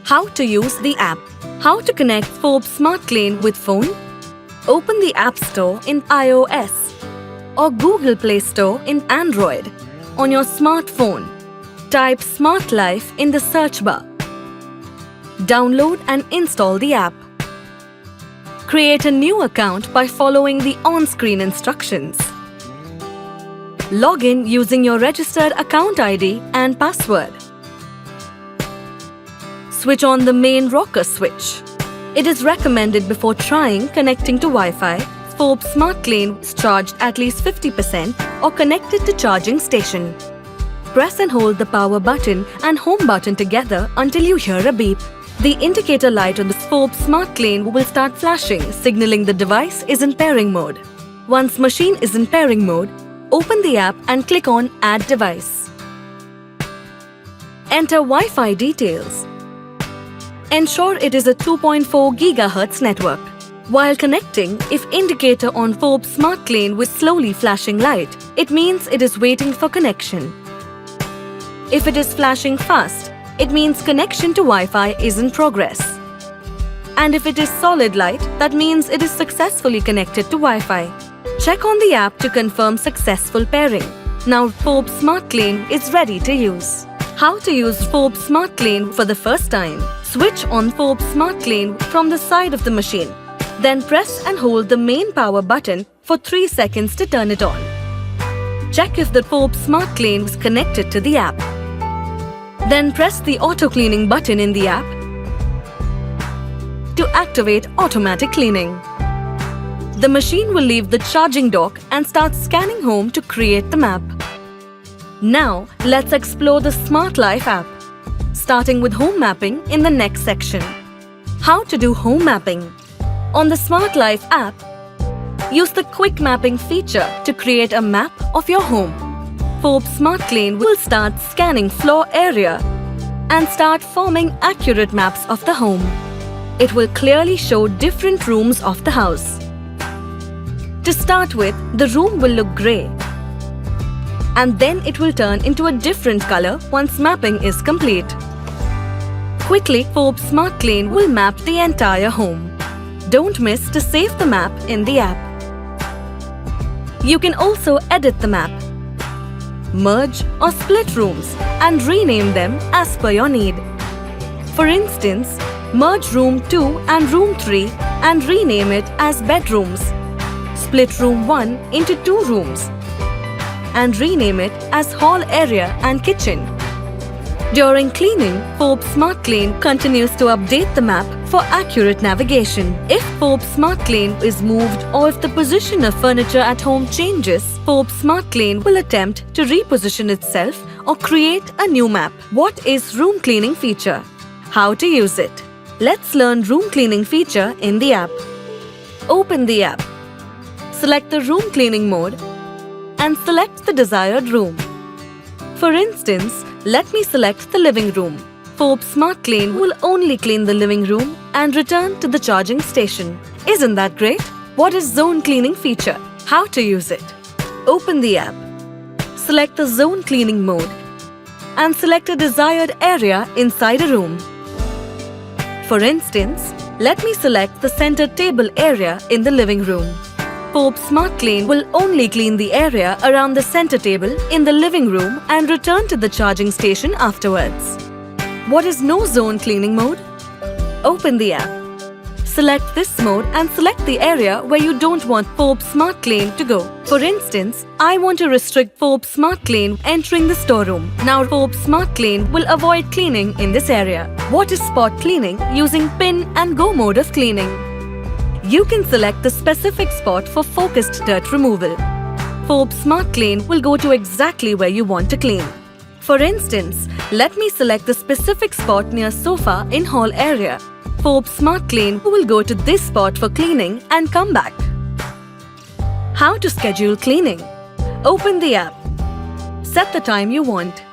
How to use the app. How to connect Forbes SmartClean with phone? Open the App Store in iOS or Google Play Store in Android on your smartphone. Type Smart Life in the search bar. Download and install the app. Create a new account by following the on-screen instructions. Log in using your registered account ID and password. Switch on the main rocker switch. It is recommended before trying connecting to Wi-Fi. Forbes SmartClean is charged at least 50% or connected to charging station. Press and hold the power button and home button together until you hear a beep. The indicator light on the Forbes SmartClean will start flashing, signaling the device is in pairing mode. Once machine is in pairing mode, open the app and click on Add Device. Enter Wi-Fi details. Ensure it is a 2.4 GHz network. While connecting, if indicator on Forbes SmartClean with slowly flashing light, it means it is waiting for connection. If it is flashing fast, it means connection to Wi-Fi is in progress. And if it is solid light, that means it is successfully connected to Wi-Fi. Check on the app to confirm successful pairing. Now Forbes SmartClean is ready to use. How to use Forbes SmartClean for the first time? Switch on Forbes SmartClean from the side of the machine. Then press and hold the main power button for 3 seconds to turn it on. Check if the Forbes SmartClean is connected to the app. Then press the auto cleaning button in the app to activate automatic cleaning. The machine will leave the charging dock and start scanning home to create the map. Now, let's explore the Smart Life app, starting with home mapping in the next section. How to do home mapping? On the Smart Life app, use the Quick Mapping feature to create a map of your home. Forbes SmartClean will start scanning floor area and start forming accurate maps of the home. It will clearly show different rooms of the house. To start with, the room will look grey, and then it will turn into a different color once mapping is complete. Quickly, Forbes SmartClean will map the entire home. Don't miss to save the map in the app. You can also edit the map, merge or split rooms and rename them as per your need. For instance, merge room 2 and room 3 and rename it as bedrooms. Split room 1 into 2 rooms and rename it as hall area and kitchen. During cleaning, Forbes SmartClean continues to update the map for accurate navigation. If Forbes SmartClean is moved or if the position of furniture at home changes, Forbes SmartClean will attempt to reposition itself or create a new map. What is room cleaning feature? How to use it? Let's learn room cleaning feature in the app. Open the app. Select the room cleaning mode and select the desired room. For instance, let me select the living room. Forbes SmartClean will only clean the living room and return to the charging station. Isn't that great? What is zone cleaning feature? How to use it? Open the app. Select the zone cleaning mode and select a desired area inside a room. For instance, let me select the center table area in the living room. Forbes SmartClean will only clean the area around the center table in the living room and return to the charging station afterwards. What is no zone cleaning mode? Open the app. Select this mode and select the area where you don't want Forbes SmartClean to go. For instance, I want to restrict Forbes SmartClean entering the storeroom. Now Forbes SmartClean will avoid cleaning in this area. What is spot cleaning using pin and go mode of cleaning? You can select the specific spot for focused dirt removal. Forbes SmartClean will go to exactly where you want to clean. For instance, let me select the specific spot near sofa in hall area. Forbes SmartClean will go to this spot for cleaning and come back. How to schedule cleaning? Open the app. Set the time you want.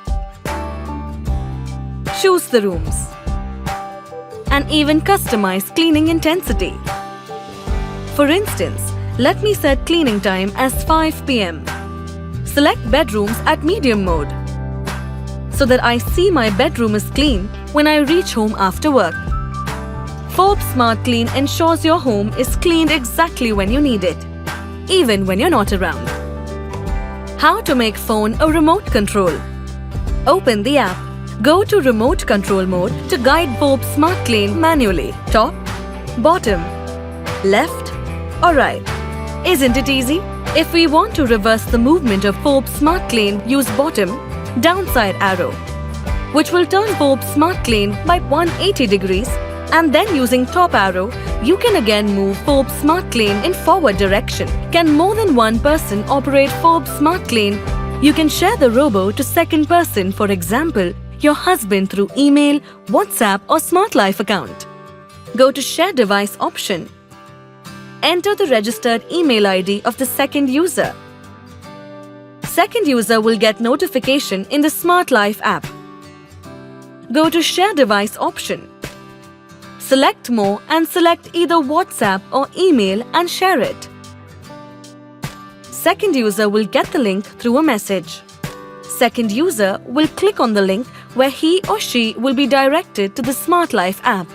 Choose the rooms. And even customize cleaning intensity. For instance, let me set cleaning time as 5 p.m. Select bedrooms at medium mode. so that I see my bedroom is clean when I reach home after work. Forbes SmartClean ensures your home is cleaned exactly when you need it, even when you're not around. How to make phone a remote control. Open the app. Go to remote control mode to guide Forbes SmartClean manually. Top, bottom, left or right. Isn't it easy? If we want to reverse the movement of Forbes SmartClean, use bottom, downside arrow, which will turn Forbes SmartClean by 180 degrees, and then using top arrow, you can again move Forbes SmartClean in forward direction. Can more than one person operate Forbes SmartClean? You can share the robo to second person, for example, your husband through email, WhatsApp or Smart Life account. Go to Share Device option. Enter the registered email ID of the second user. Second user will get notification in the Smart Life app. Go to Share Device option. Select More and select either WhatsApp or email and share it. Second user will get the link through a message. Second user will click on the link where he or she will be directed to the Smart Life app.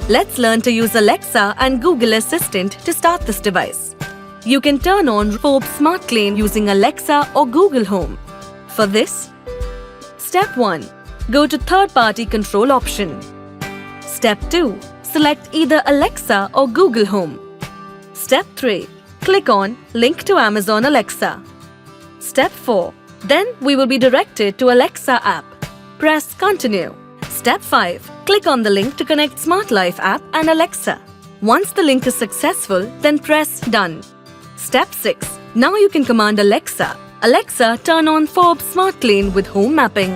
Let's learn to use Alexa and Google Assistant to start this device. You can turn on Forbes SmartClean using Alexa or Google Home. For this, Step 1. Go to Third-Party Control option. Step 2. Select either Alexa or Google Home. Step 3. Click on Link to Amazon Alexa. Step 4. Then we will be directed to Alexa app. Press Continue. Step 5. Click on the link to connect Smart Life app and Alexa. Once the link is successful, then press Done. Step 6. Now you can command Alexa, "Alexa, turn on Forbes SmartClean with home mapping."